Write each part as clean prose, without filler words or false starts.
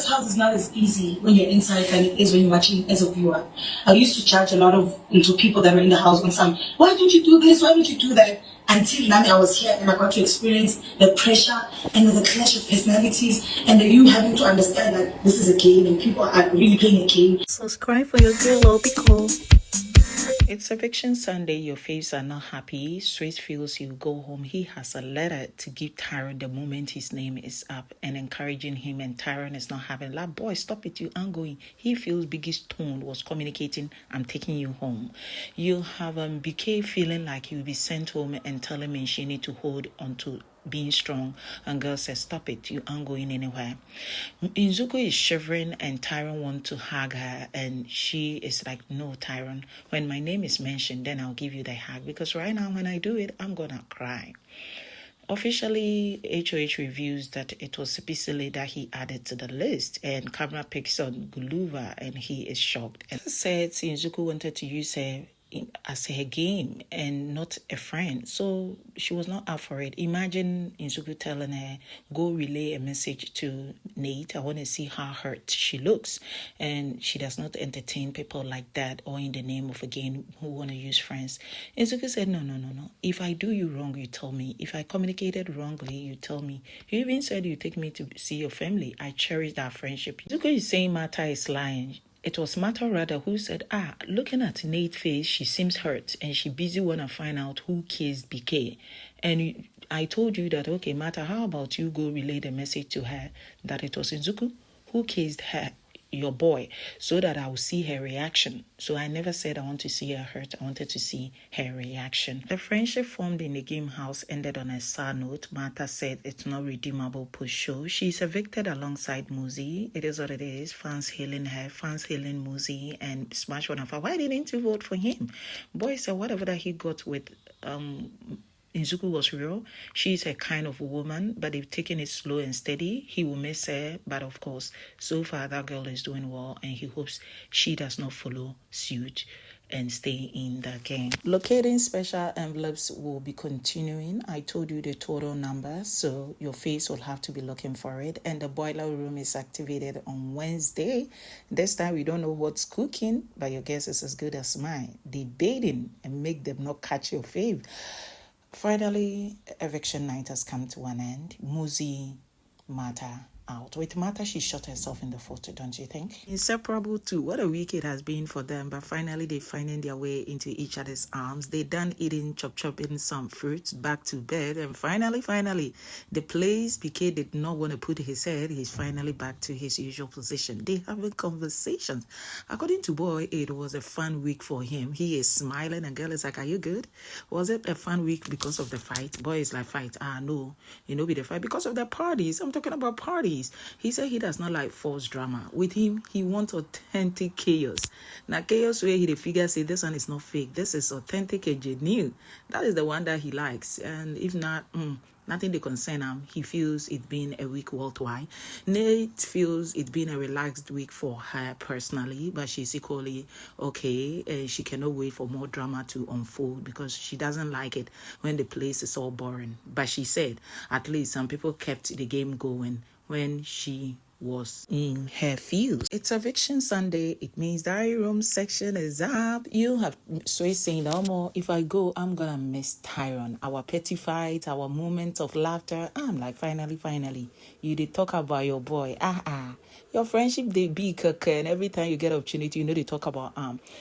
This house is not as easy when you're inside than it is when you're watching as a viewer. I used to judge a lot of into people that were in the house on some, why don't you do this? Why don't you do that? Until now I was here and I got to experience the pressure and the clash of personalities and you having to understand that this is a game and people are really playing a game. Subscribe for your girl, or be cool. It's Eviction Sunday. Your faves are not happy. Straight feels you go home. He has a letter to give Tyron the moment his name is up and encouraging him, and Tyron is not having like, boy, stop it, you aren't going. He feels Biggie's tone was communicating, I'm taking you home. You have Beekay feeling like he will be sent home and telling Mshini to hold on to being strong, and girl says, stop it, you aren't going anywhere. Nzuko is shivering and Tyron wants to hug her, and she is like, no, Tyron, when my name is mentioned, then I'll give you the hug, because right now when I do it, I'm gonna cry. Officially, HOH reviews that it was Siphesihle that he added to the list, and camera picks on Guluva and he is shocked and said Nzuko wanted to use her as her game and not a friend, so she was not up for it. Imagine Nzuko telling her, go relay a message to Nate, I want to see how hurt she looks, and she does not entertain people like that or in the name of a game who want to use friends. Nzuko said, no, if I do you wrong, you tell me. If I communicated wrongly, you tell me. You even said you take me to see your family. I cherish that friendship. Nzuko is saying Martha is lying. It was Martha rather who said, looking at Nate's face, she seems hurt and she busy want to find out who kissed Beekay. And I told you that, okay, Martha, how about you go relay the message to her that it was Nzuko who kissed her, your boy, so that I will see her reaction. So I never said I want to see her hurt. I wanted to see her reaction. The friendship formed in the game house ended on a sad note. Martha said it's not redeemable post-show. She's evicted alongside Muzi. It is what it is. Fans hailing her, fans hailing Muzi, and Smash One of her. Why didn't you vote for him? Boy said whatever that he got with Nzuko was real. She's a kind of woman, but if taking it slow and steady, he will miss her. But of course, so far that girl is doing well, and he hopes she does not follow suit and stay in the game. Locating special envelopes will be continuing. I told you the total number, so your face will have to be looking for it. And the boiler room is activated on Wednesday. This time we don't know what's cooking, but your guess is as good as mine. Debating and make them not catch your fave. Finally, eviction night has come to an end. Muzi, Martha out. With Martha, she shot herself in the photo, don't you think? Inseparable too. What a week it has been for them, but finally they're finding their way into each other's arms. They done eating, chopping some fruits, back to bed, and finally, the place Beekay did not want to put his head, he's finally back to his usual position. They having conversations. According to Boy, it was a fun week for him. He is smiling, and girl is like, are you good? Was it a fun week because of the fight? Boy is like, fight? No, be the fight because of the parties. I'm talking about parties. He said he does not like false drama. With him, he wants authentic chaos. Now, chaos where he the figure say this one is not fake. This is authentic and genuine. That is the one that he likes. And if not, nothing they concern him. He feels it's been a week worldwide. Nate feels it's been a relaxed week for her personally, but she's equally okay. And she cannot wait for more drama to unfold because she doesn't like it when the place is all boring. But she said at least some people kept the game going when she was in her fields. It's Eviction Sunday. It means diary room section is up. You have Sway saying, no more. If I go, I'm gonna miss Tyron. Our petty fight, our moments of laughter. I'm like, finally. You did talk about your boy. Your friendship, they be kaka, and every time you get opportunity, they talk about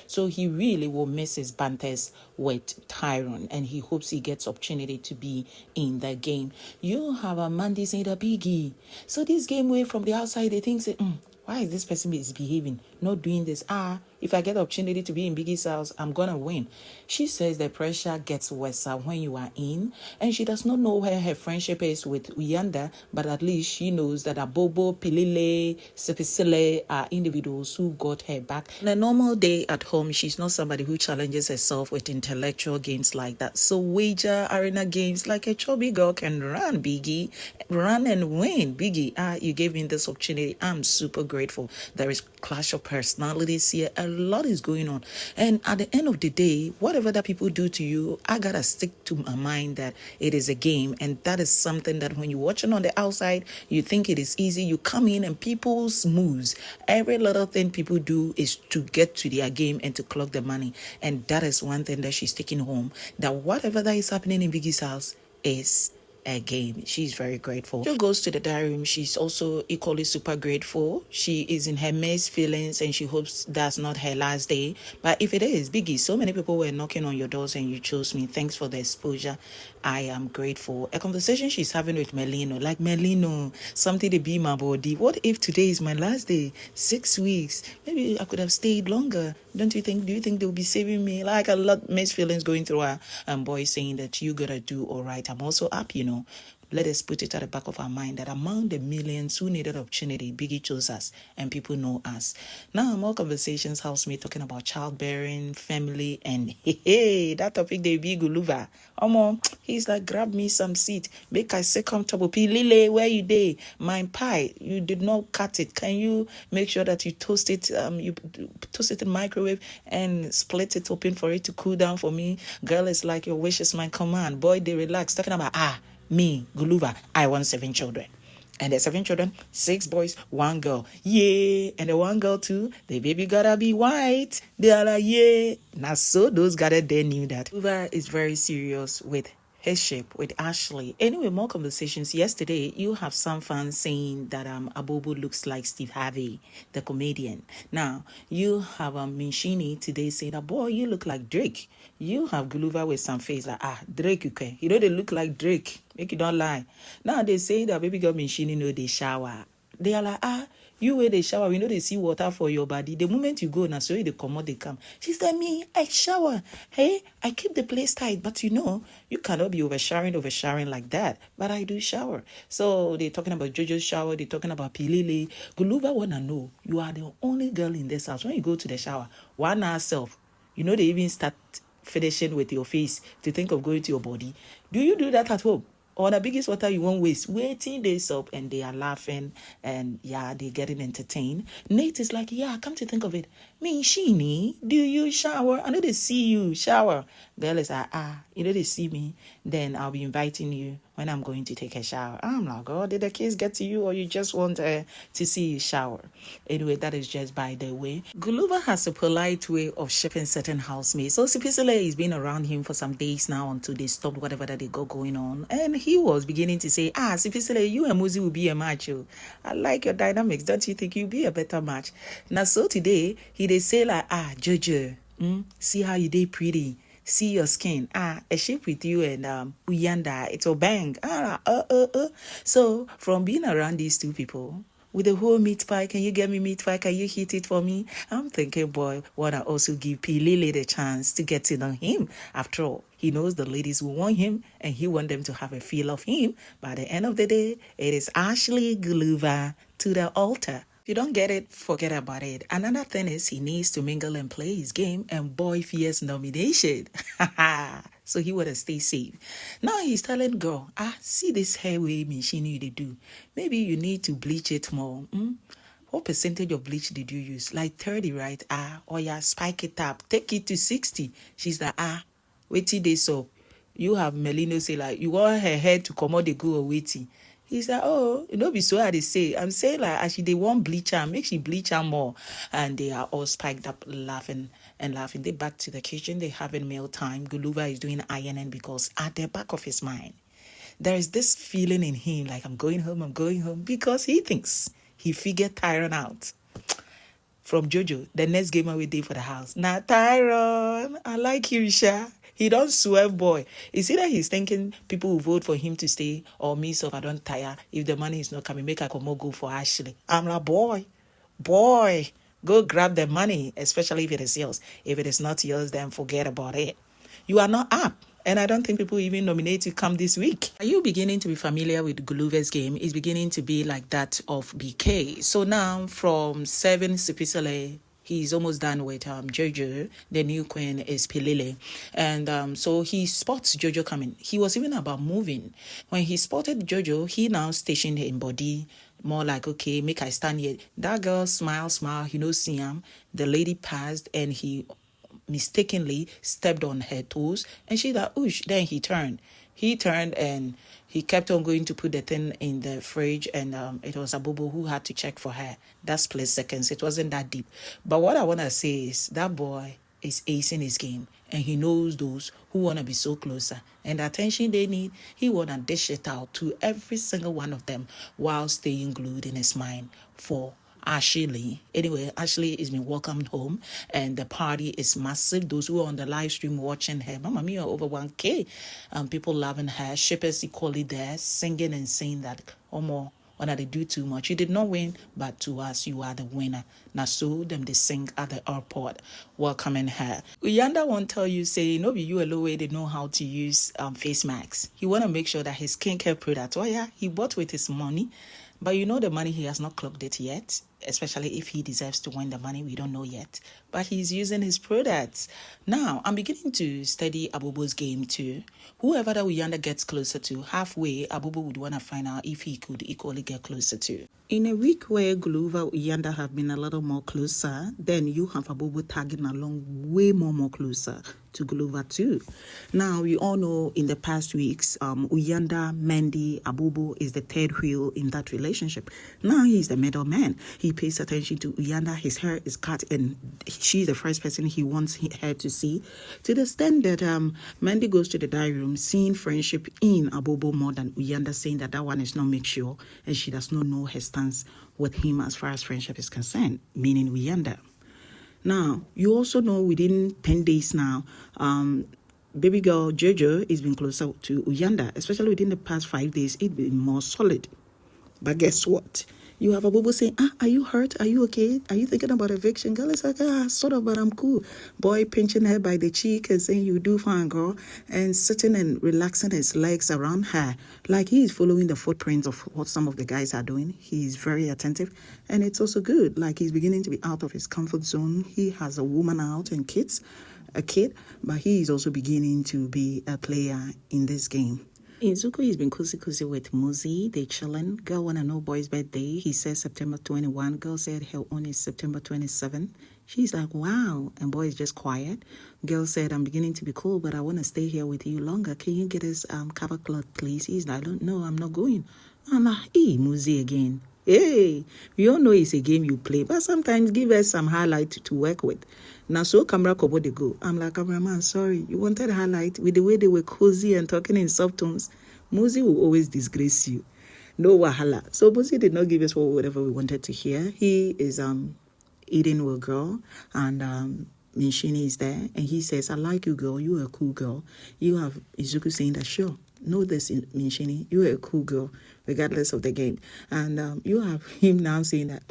So he really will miss his banters with Tyron, and he hopes he gets opportunity to be in the game. You have a Mandy saying the biggie. So this game way from the outside, they think, say, why is this person misbehaving, not doing this? If I get the opportunity to be in Biggie's house, I'm gonna win. She says the pressure gets worse when you are in, and she does not know where her friendship is with Uyanda, but at least she knows that Abobo, Pilile, Siphesihle are individuals who got her back. On a normal day at home, she's not somebody who challenges herself with intellectual games like that. So wager arena games like a chubby girl can run, Biggie. Run and win. Biggie, you gave me this opportunity. I'm super grateful. There is clash of personalities here. A lot is going on. And at the end of the day, whatever that people do to you, I gotta stick to my mind that it is a game. And that is something that when you're watching on the outside, you think it is easy. You come in and people's moves, every little thing people do is to get to their game and to clock the money. And that is one thing that she's taking home, that whatever that is happening in Biggie's house is a game. She's very grateful. She goes to the diary room. She's also equally super grateful. She is in her mixed feelings and she hopes that's not her last day. But if it is, Biggie, so many people were knocking on your doors and you chose me. Thanks for the exposure. I am grateful. A conversation she's having with Melino, like, Melino, something to be my body. What if today is my last day? 6 weeks. Maybe I could have stayed longer. Don't you think? Do you think they'll be saving me? Like, a lot mixed feelings going through her. And boy saying that you gotta do all right. I'm also up, you know. Let us put it at the back of our mind that among the millions who needed opportunity, Biggie chose us and people know us. Now, more conversations helps me talking about childbearing, family, and hey, that topic they be Guluva. He's like, grab me some seat, make I sit comfortable. Pilile, where you day? My pie, you did not cut it. Can you make sure that you toast it? You toast it in the microwave and split it open for it to cool down for me. Girl, it's like your wish is my command. Boy, they relax. Talking about me, Guluva, I want 7 children. And the 7 children, 6 boys, 1 girl. Yeah. And the 1 girl too, the baby gotta be white. They are like, yeah. Now, so those gathered there knew that Guluva is very serious with his ship with Ashley. Anyway, more conversations. Yesterday, you have some fans saying that Abobo looks like Steve Harvey, the comedian. Now, you have Mshini today saying that, boy, you look like Drake. You have Guluva with some face like, Drake, okay. You know, they look like Drake. Make you don't lie. Now, they say that baby girl Mshini know they shower. They are like, you where they shower, we know they see water for your body. The moment you go, now so they come out, they come. She said, me, I shower. Hey, I keep the place tight, but you know, you cannot be overshowering like that. But I do shower. So they're talking about Jojo's shower, they're talking about Pilili. Guluva wanna know, you are the only girl in this house. When you go to the shower, one herself, you know they even start finishing with your face to think of going to your body. Do you do that at home? Or the biggest water you won't waste, waiting days up and they are laughing and yeah, they're getting entertained. Nate is like, yeah, come to think of it. Mshini, do you shower? I know they see you shower. Girl is like, you know they see me, then I'll be inviting you when I'm going to take a shower. I'm like, oh, did the kids get to you or you just want to see you shower? Anyway, that is just by the way. Guluva has a polite way of shipping certain housemates. So Siphesihle has been around him for some days now until they stopped whatever that they got going on. And he was beginning to say, Siphesihle, you and Muzi will be a match. I like your dynamics. Don't you think you'll be a better match? Now, so today, he they say like, Jojo, see how you did pretty. See your skin. A ship with you and Uyanda, it will bang. So from being around these two people, with the whole meat pie, can you get me meat pie? Can you heat it for me? I'm thinking, boy, wanna also give P. Lily the chance to get to know him. After all, he knows the ladies will want him and he want them to have a feel of him. By the end of the day, it is Ashley-Guluva to the altar. If you don't get it, forget about it. Another thing is he needs to mingle and play his game and boy fears nomination. So he would have stay safe. Now he's telling girl, see this hair way Mshini they do. Maybe you need to bleach it more. What percentage of bleach did you use? Like 30, right? Or yeah, spike it up. Take it to 60. She's like, wait till they so. You have Melino say like, you want her hair to come out the go or waiting. He's like, you know, be so how they say. I'm saying like, actually, they want bleach her, make she bleach her more. And they are all spiked up, laughing and laughing. They back to the kitchen. They having meal time. Guluva is doing ironing because at the back of his mind, there is this feeling in him like, I'm going home, because he thinks he figured Tyron out. From Jojo, the next game away day for the house. Now, Tyron, I like you, Sha. He don't swerve, boy. It's either he's thinking people will vote for him to stay or me, so if I don't tire, if the money is not coming, make I come go for Ashley. I'm like, boy, go grab the money, especially if it is yours. If it is not yours, then forget about it. You are not up. And I don't think people even nominate you come this week. Are you beginning to be familiar with Guluva's game? It's beginning to be like that of Beekay. So now from 7 Siphesihle, he's almost done with Jojo. The new queen is Pilili. And so he spots Jojo coming. He was even about moving. When he spotted Jojo, he now stationed in body more like, okay, make I stand here. That girl smile, he no see him. The lady passed and he mistakenly stepped on her toes and she like, oosh. Then he turned and he kept on going to put the thing in the fridge, and it was Abubu who had to check for her. That split seconds, it wasn't that deep. But what I want to say is that boy is acing his game, and he knows those who want to be so closer, and the attention they need, he want to dish it out to every single one of them while staying glued in his mind for Ashley. Anyway, Ashley has been welcomed home and the party is massive. Those who are on the live stream watching her, Mama Mia, over 1K. People loving her. Shippers equally there, singing and saying that, oh, more. When they do too much, you did not win, but to us, you are the winner. Now, so them they sing at the airport, welcoming her. Uyanda won't tell you, say, no, be you alone, they know how to use face masks. He want to make sure that his skincare product, oh yeah, he bought with his money. But you know the money, he has not clocked it yet, especially if he deserves to win the money, we don't know yet. But he's using his products. Now, I'm beginning to study Abubu's game too. Whoever that Uyanda gets closer to, halfway, Abubu would want to find out if he could equally get closer to. In a week where Guluva Uyanda have been a little more closer, then you have Abubu tagging along way more closer to Guluva too. Now, we all know in the past weeks, Uyanda, Mandy, Abubu is the third wheel in that relationship. Now he's the middleman. He pays attention to Uyanda. His hair is cut and she's the first person he wants her to see. To the extent that Mandy goes to the diary room, seeing friendship in Abubu more than Uyanda, saying that one is not make sure and she does not know her stance with him as far as friendship is concerned, meaning Uyanda. Now, you also know within 10 days now, baby girl Jojo has been closer to Uyanda, especially within the past 5 days, it's been more solid. But guess what? You have Abubu saying, are you hurt? Are you okay? Are you thinking about eviction? Girl is like, sort of, but I'm cool. Boy pinching her by the cheek and saying, you do fine, girl. And sitting and relaxing his legs around her. Like he's following the footprints of what some of the guys are doing. He's very attentive. And it's also good. Like he's beginning to be out of his comfort zone. He has a woman out and a kid. But he is also beginning to be a player in this game. Izuku has been cozy with Muzi. They chilling. Girl wanna know boy's birthday. He says September 21. Girl said her own is September 27. She's like, wow. And boy is just quiet. Girl said, I'm beginning to be cool, but I want to stay here with you longer. Can you get us cover cloth, please? He's like, I don't know. I'm not going. I'm like, hey, Muzi again. Hey, we all know it's a game you play, but sometimes give us some highlight to work with. Now, so camera kobo they go. I'm like, cameraman, sorry, you wanted highlight with the way they were cozy and talking in soft tones. Muzi will always disgrace you. No wahala. So Muzi did not give us whatever we wanted to hear. He is eating with girl, and Mshini is there, and he says, I like you, girl. You're a cool girl. You have Izuku saying that, sure. Know this, Mshini, you're a cool girl, regardless of the game. And you have him now saying that,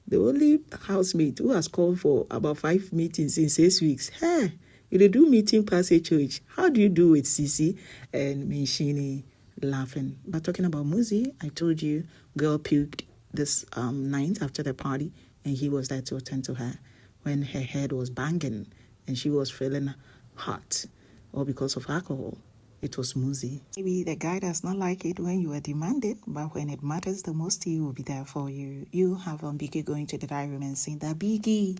the only housemate who has called for about 5 meetings in 6 weeks, hey, you do meeting past HOH. How do you do with Sisi? And Mshini laughing. But talking about Muzi, I told you, girl puked this night after the party, and he was there to attend to her when her head was banging and she was feeling hot, all because of alcohol. It was Muzi. Maybe the guy does not like it when you are demanded, but when it matters the most, he will be there for you. You have Beekay going to the diary room and saying that, Beekay,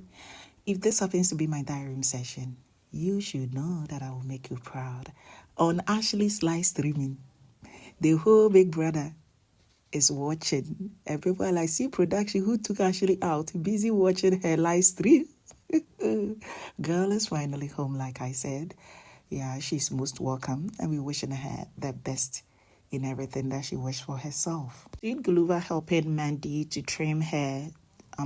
if this happens to be my diary room session, you should know that I will make you proud. On Ashley's live streaming, the whole Big Brother is watching. And people are like, see production, who took Ashley out? Busy watching her live stream. Girl is finally home, like I said. Yeah, she's most welcome, and we're wishing her the best in everything that she wished for herself. Ashley-Guluva helping Mandy to trim her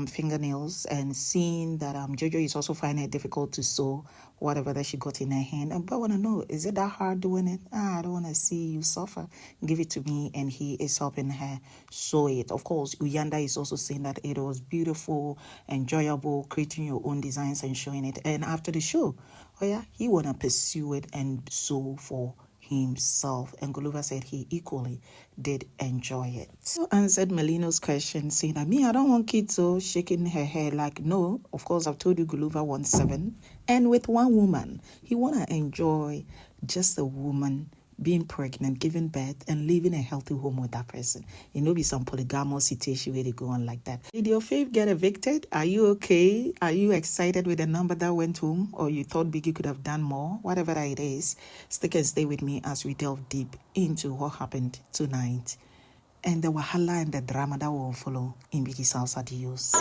fingernails, and seeing that Jojo is also finding it difficult to sew whatever that she got in her hand. And but I want to know, is it that hard doing it? I don't want to see you suffer. Give it to me. And he is helping her sew it. Of course, Uyanda is also saying that it was beautiful, enjoyable, creating your own designs and showing it. And after the show, oh yeah, he want to pursue it and sew for himself. And Guluva said he equally did enjoy it. So answered Melino's question, saying that me, I don't want kids, so shaking her head like, no, of course, I've told you Guluva wants 7. And with one woman, he want to enjoy just a woman being pregnant, giving birth, and living a healthy home with that person. It may be some polygamous situation where they go on like that. Did your fave get evicted? Are you okay? Are you excited with the number that went home? Or you thought Biggie could have done more? Whatever that it is, stick and stay with me as we delve deep into what happened tonight and the wahala and the drama that will follow in Biggie's house. Adios.